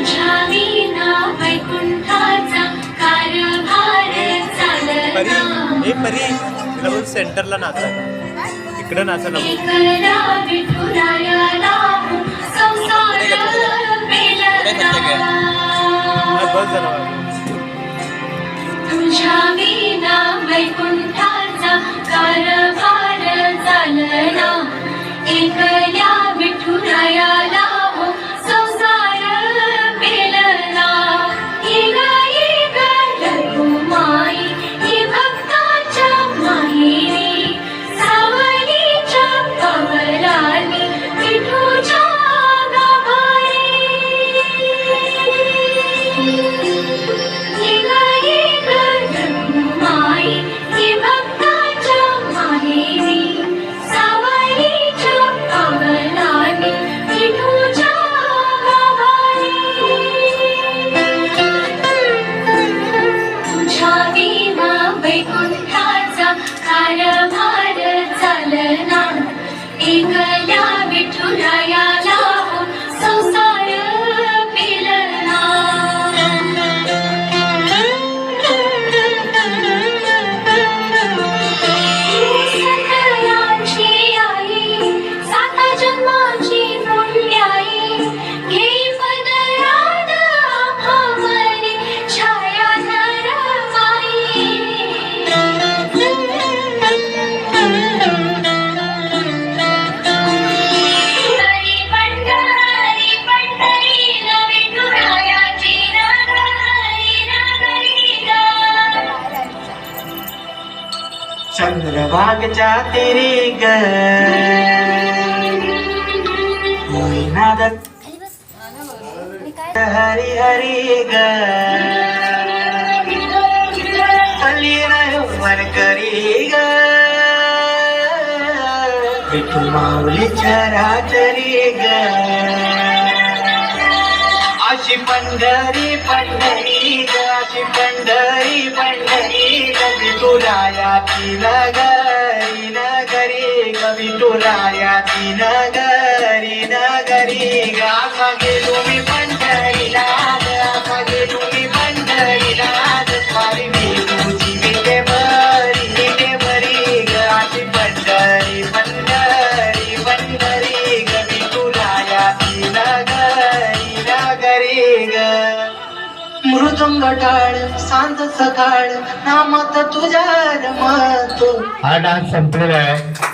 तुझ्या विना वैकुंठाचा कारभार चालना. परी तिला बोल सेंटरला नाचायला, इकडं नाचायला बोल. एकला विठुरायाला संसार पेलना. बस झाला. तुझ्या विना वैकुंठाचा कारभार चालना. एकल्या विठुरायाला संसार पेलना. येग रघुमाई ही भक्ताच्या माहेरी. सावलीच्या कवलानी विठूच्या गाभारी. येग रघुमाई ही भक्ताच्या माहेरी. सावलीच्या कवलानी विठूच्या गाभारी. तुझ्या विना वैकुंठाचा कारभार चालना. एकल्या विठुरायाला संसार पेलना. सकलांची आई साता जन्माची पुण्याई. घेई पदरात आम्हावरी छाया धरवाई. पंढरी पंढरीला विठुरायाची नगरी नगरी ग. चंद्रभागच्या तिरी ग नादत हरी हरी ग मन करी ग विठू माऊली चराचरी ग. अशी पंढरी पंढरी ग अशी पंढरी पंढरी ग विठुरायाची नगरी नगरी ग विठुरायाची नगरी नगरी ग. असा गेलो मी पंढरीला ग असा गेलो मी पंढरीला स्वारी मी तुझी विटे बरी ग. अशी पंढरी पंढरी पंढरी ग विठुरायाची नगरी नगरी ग. मृदुंग टाळ सांज सकाळ नामात तुझ्या रमतो. हा डान्स संपलेला आहे.